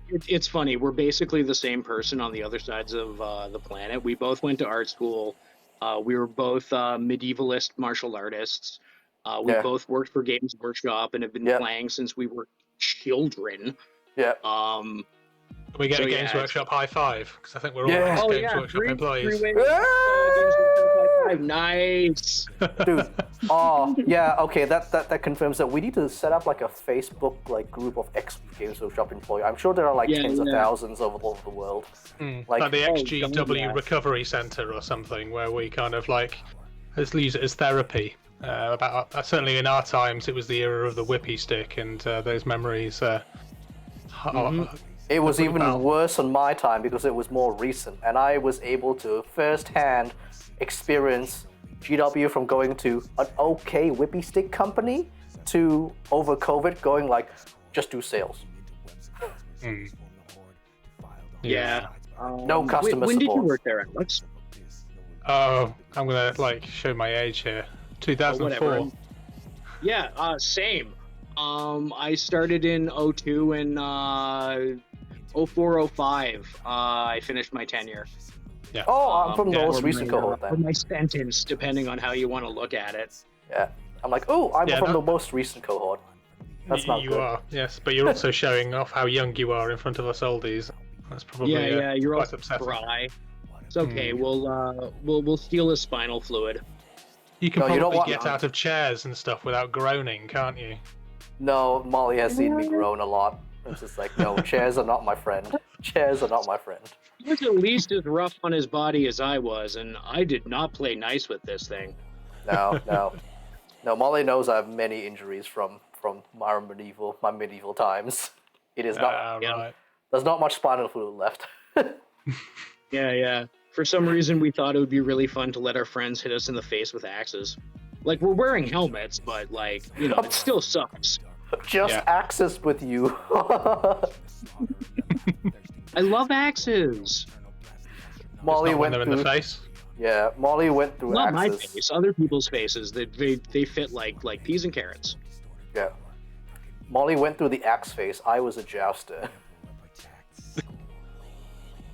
It's funny. We're basically the same person on the other sides of the planet. We both went to art school. We were both medievalist martial artists. We both worked for Gamesworkshop and have been playing since we were children. Yeah. Can we get a Gamesworkshop high five? Because I think we're all Gamesworkshop employees. Nice. Dude. Oh, yeah, okay, that confirms that we need to set up like a Facebook like group of ex-Gamesworkshop employees. I'm sure there are like tens of thousands all over the world. Like the XGW Recovery Center or something, where we kind of like use it as therapy. Certainly in our times, it was the era of the whippy stick, and those memories. It was even worse on my time because it was more recent, and I was able to firsthand experience GW from going to an okay whippy stick company to over COVID going like just do sales. No customer support. When did you work there, Alex? Oh, I'm gonna like show my age here. 2004. Same. I started in 02 and 04, 05. I finished my tenure. Yeah. Oh, I'm from the most recent cohort then. Or my sentence, depending on how you want to look at it. Yeah. I'm like, I'm from the most recent cohort. That's not you good. are, yes, but you're also showing off how young you are in front of us oldies. That's probably you're quite also upsetting. dry. It's okay. We'll steal his spinal fluid. You can probably get out of chairs and stuff without groaning, can't you? No, Molly has seen me groan a lot. It's just like, no, chairs are not my friend. Chairs are not my friend. He was at least as rough on his body as I was, and I did not play nice with this thing. No, Molly knows I have many injuries from my medieval times. It is not. Right. There's not much spinal fluid left. Yeah. For some reason, we thought it would be really fun to let our friends hit us in the face with axes. Like, we're wearing helmets, but like, it still sucks. Just axes with you. I love axes. Molly went them in the face. Yeah, Molly went through Not axes. my face, other people's faces. They fit like peas and carrots. Yeah. Molly went through the axe phase. I was a jouster.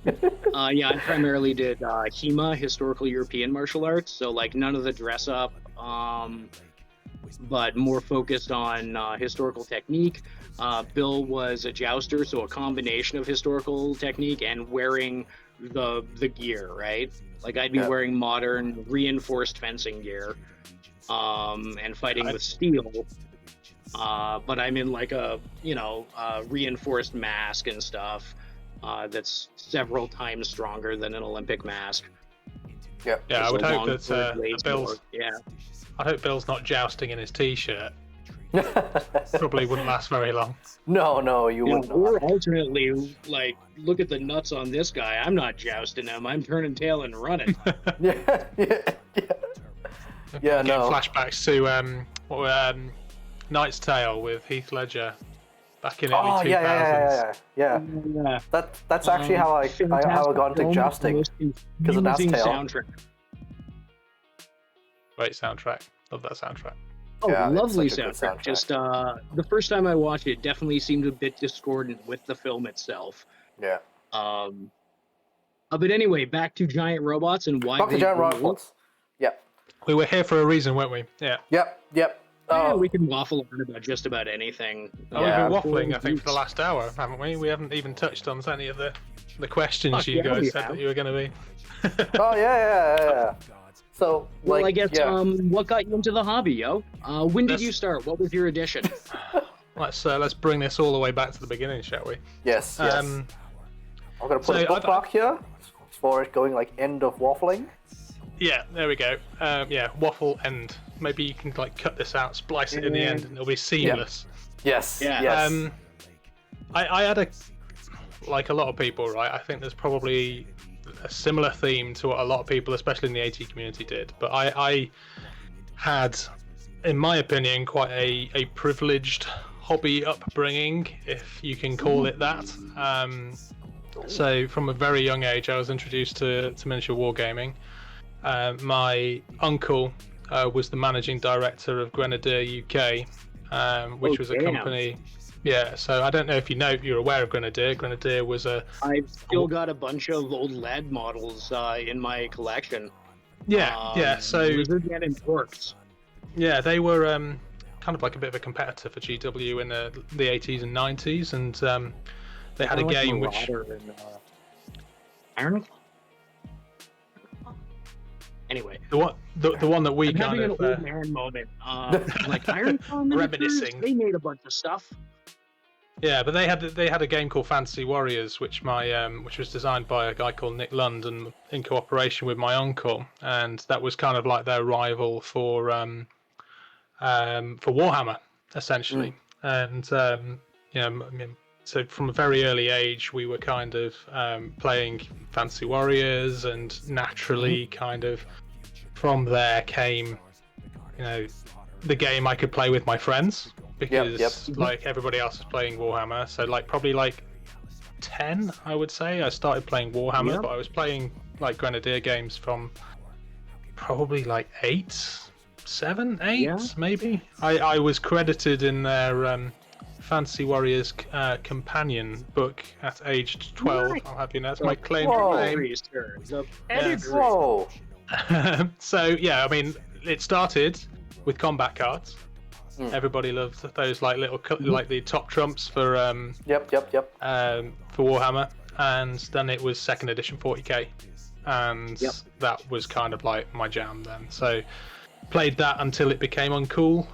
Yeah, I primarily did HEMA, historical European martial arts, so like none of the dress up, but more focused on historical technique. Bill was a jouster, so a combination of historical technique and wearing the gear, right? Like I'd be wearing modern reinforced fencing gear, and fighting with steel. But I'm in like a reinforced mask and stuff. That's several times stronger than an Olympic mask. Yeah. Yeah, I would hope that Bill's. I hope Bill's not jousting in his t-shirt. Probably wouldn't last very long. No, you wouldn't. Or alternately, like, look at the nuts on this guy. I'm not jousting him. I'm turning tail and running. Yeah. Getting flashbacks to Knight's Tale with Heath Ledger back in early 2000s. Yeah. That's actually how I got into jousting, because of Knight's Tale. Soundtrack. Great soundtrack. Love that soundtrack. Oh, Yeah, lovely it's such a good soundtrack. soundtrack. Just the first time I watched it, definitely seemed a bit discordant with the film itself. Yeah. But anyway, back to giant robots and why Talk to they giant rule. robots. Yep. We were here for a reason, weren't we? Yeah. Yep. Yeah, Oh, we can waffle on about just about anything. Yeah. We've been waffling, I think, for the last hour, haven't we? We haven't even touched on any of the questions Fuck you yeah, guys we said have. that you were going to be. oh yeah. So, Well, like, I guess yeah. what got you into the hobby, yo? When did That's- you start? What was your addition? Let's bring this all the way back to the beginning, shall we? Yes. I'm gonna put so a bookmark here for it going like end of waffling. Yeah, there we go. Waffle end. Maybe you can like cut this out, splice it in the end, and it'll be seamless. Yes. Yeah. Yes. I had like a lot of people, right? I think there's probably a similar theme to what a lot of people, especially in the AT community, did. But I had, in my opinion, quite a privileged hobby upbringing, if you can call it that. So from a very young age, I was introduced to miniature wargaming. My uncle was the managing director of Grenadier UK, which was a company. Yeah, so I don't know if you're aware of Grenadier. Grenadier was I've still got a bunch of old lead models in my collection. So Lizardman and Orcs. yeah, they were kind of like a bit of a competitor for GW in the 80s and 90s, and they had a game which Iron. Anyway, the one that we I'm kind having of an old man moment. Like Iron Reminiscing. They made a bunch of stuff. yeah, but they had a game called Fantasy Warriors, which was designed by a guy called Nick Lund, and in cooperation with my uncle, and that was kind of like their rival for Warhammer, essentially. And so from a very early age, we were kind of playing Fantasy Warriors, and naturally, kind of from there came, the game I could play with my friends, because like everybody else was playing Warhammer. So like probably like 10, I would say, I started playing Warhammer, but I was playing like Grenadier games from probably like 8, 7, 8, maybe. I was credited in their Fantasy Warriors companion book at age 12. Nice. I'll have you know, that's my claim to fame. Whoa. So yeah, I mean, it started with combat cards. Everybody loved those like little like the top trumps for for Warhammer, and then it was second edition 40k, and that was kind of like my jam then. So played that until it became uncool,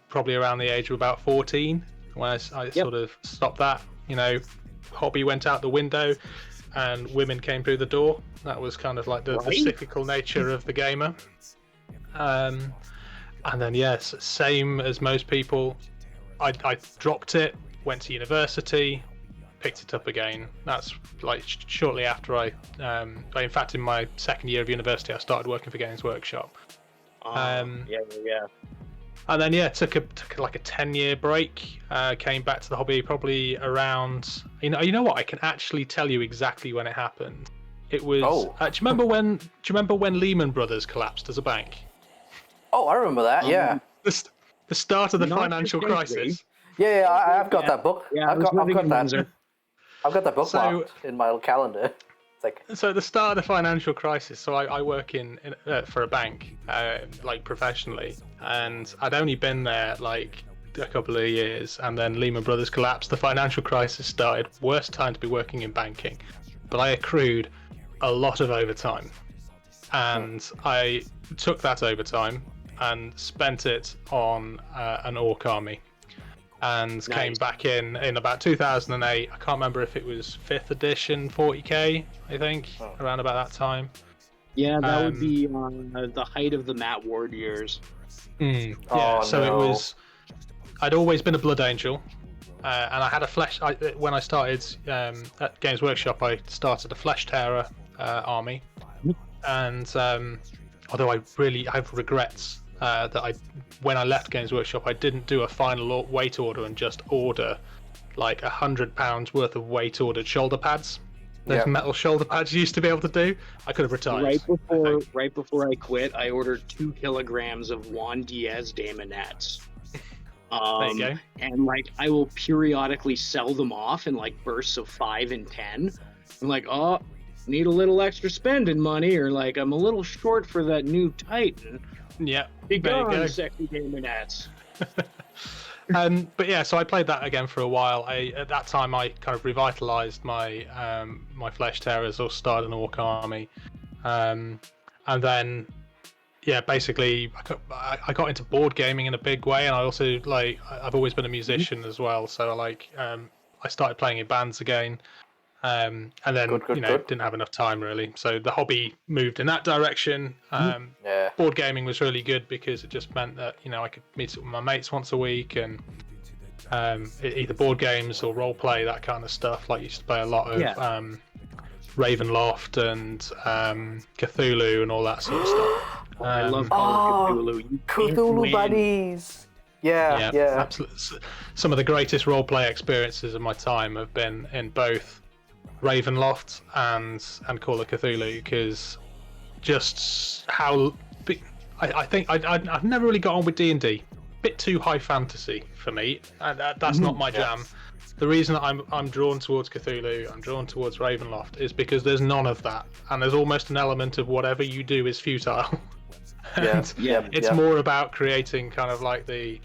probably around the age of about 14, when I sort of stopped that. Hobby went out the window, and women came through the door. That was kind of like the cyclical nature of the gamer. And then yes, same as most people, I dropped it, went to university, picked it up again. That's like shortly after in fact in my second year of university, I started working for Gamesworkshop. And then took like a 10-year break. Came back to the hobby probably around. You know what? I can actually tell you exactly when it happened. It was. Do you remember when Lehman Brothers collapsed as a bank? Oh, I remember that. Yeah. The start of the financial crisis. Yeah, I've got that book. Yeah, I've got that. I've got that book So- marked in my calendar. It's like, So at the start of the financial crisis, so I work for a bank, like professionally, and I'd only been there like a couple of years, and then Lehman Brothers collapsed. The financial crisis started. Worst time to be working in banking, but I accrued a lot of overtime, and I took that overtime and spent it on an orc army. And came back in about 2008. I can't remember if it was 5th edition 40k, I think, around about that time. Yeah, that would be the height of the Matt Ward years. Yeah, Oh, so it no. was. I'd always been a Blood Angel, and I had a flesh. When I started at Games Workshop, I started a Flesh Terror army, and although I have regrets that when I left Games Workshop, I didn't do a final weight order and just order like £100 worth of weight ordered shoulder pads. Those metal shoulder pads you used to be able to do. I could have retired. Right before I quit, I ordered 2 kilograms of Juan Diaz Daemonettes. There you go. And like I will periodically sell them off in like bursts of 5 and 10. I'm like, oh, need a little extra spending money, or like I'm a little short for that new Titan. Yeah, Be there you gone, go. sexy Daemonettes. But yeah, so I played that again for a while. At that time, I kind of revitalized my my Flesh Terrors, or started an Orc army, and then yeah, basically I got into board gaming in a big way, and I also I've always been a musician as well, so I started playing in bands again. And then didn't have enough time really, so the hobby moved in that direction. Board gaming was really good because it just meant that I could meet up with my mates once a week, and either board games or role play, that kind of stuff. Like, used to play a lot of Ravenloft and Cthulhu and all that sort of stuff. I love Cthulhu. Cthulhu buddies. Yeah. Absolutely. Some of the greatest role play experiences of my time have been in both Ravenloft and Call of Cthulhu, because just how I think I've never really got on with D&D. Bit too high fantasy for me, and that's not my jam. The reason that I'm drawn towards Cthulhu, I'm drawn towards Ravenloft, is because there's none of that, and there's almost an element of whatever you do is futile. It's more about creating kind of like the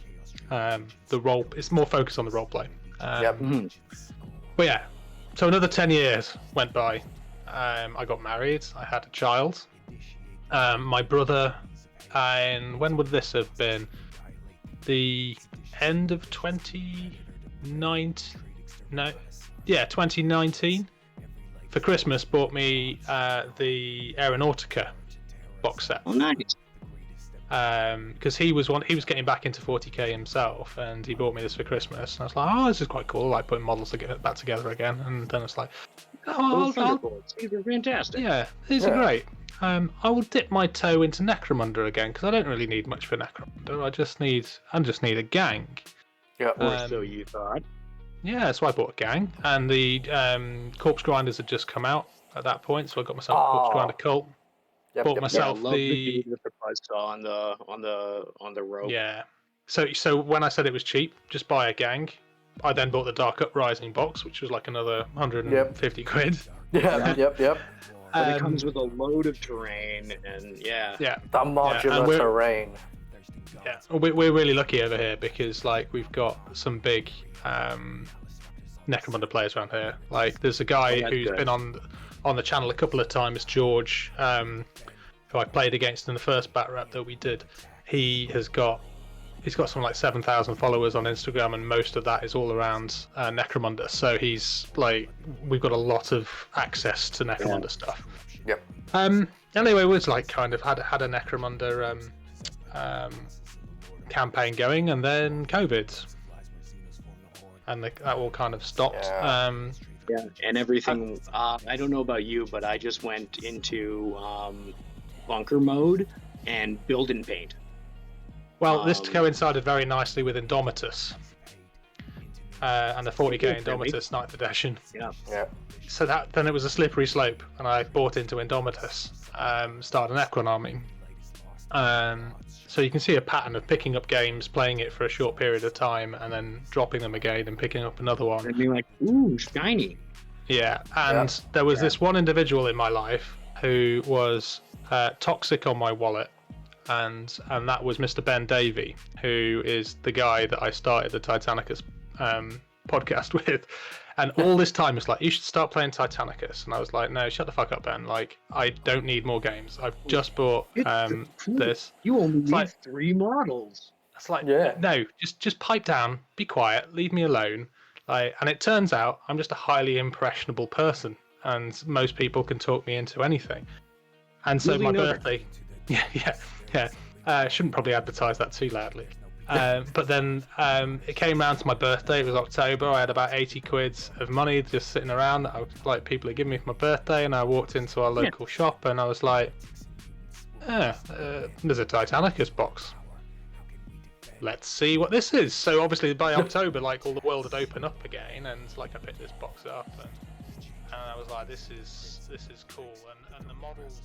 role. It's more focused on the role play. But yeah. So another 10 years went by. I got married. I had a child. My brother, and when would this have been? The end of 2019? No. Yeah, 2019. For Christmas, bought me the Aeronautica box set. Oh, nice. Because he was getting back into 40k himself, and he bought me this for Christmas, and I was like, oh, this is quite cool, like putting models back together again. And then it's like, These are fantastic. Yeah, these are great. I will dip my toe into Necromunda again, because I don't really need much for Necromunda. I just need a gang. Or so you thought. Yeah, so I bought a gang, and the Corpse Grinders had just come out at that point, so I got myself a Corpse Grinder cult. Bought myself the buzzsaw on the rope. Yeah. So when I said it was cheap, just buy a gang. I then bought the Dark Uprising box, which was like another 150 quid. Yep. But it comes with a load of terrain, and the modular terrain. Yeah, we're really lucky over here, because like we've got some big Necromunda players around here. Like, there's a guy who's been on the channel a couple of times, George, who I played against in the first bat rep that we did. He's got something like 7,000 followers on Instagram, and most of that is all around Necromunda. So he's like, we've got a lot of access to Necromunda stuff. Yep. Anyway, we was like kind of had a Necromunda campaign going, and then COVID, and that all kind of stopped. And everything. I don't know about you, but I just went into bunker mode and build and paint. Well, this coincided very nicely with Indomitus and the 40k Indomitus 9th edition. Yeah. So then it was a slippery slope, and I bought into Indomitus, started an Necron army. So you can see a pattern of picking up games, playing it for a short period of time, and then dropping them again and picking up another one. And being like, ooh, shiny. Yeah, and there was this one individual in my life who was toxic on my wallet, and that was Mr. Ben Davey, who is the guy that I started the Titanicus podcast with. And all this time it's like, you should start playing Titanicus, and I was like, no, shut the fuck up, Ben. Like, I don't need more games. I've just bought this. You only need like, 3 models. It's like, no, just pipe down, be quiet, leave me alone. Like, and it turns out I'm just a highly impressionable person, and most people can talk me into anything. And so my birthday, shouldn't probably advertise that too loudly. But then it came around to my birthday. It was October. I had about 80 quid of money just sitting around that I was like, people had given me for my birthday, and I walked into our local shop and I was like, there's a Titanicus box. Let's see what this is. So obviously by October, like, all the world had opened up again, and like I picked this box up and I was like, this is cool, and the models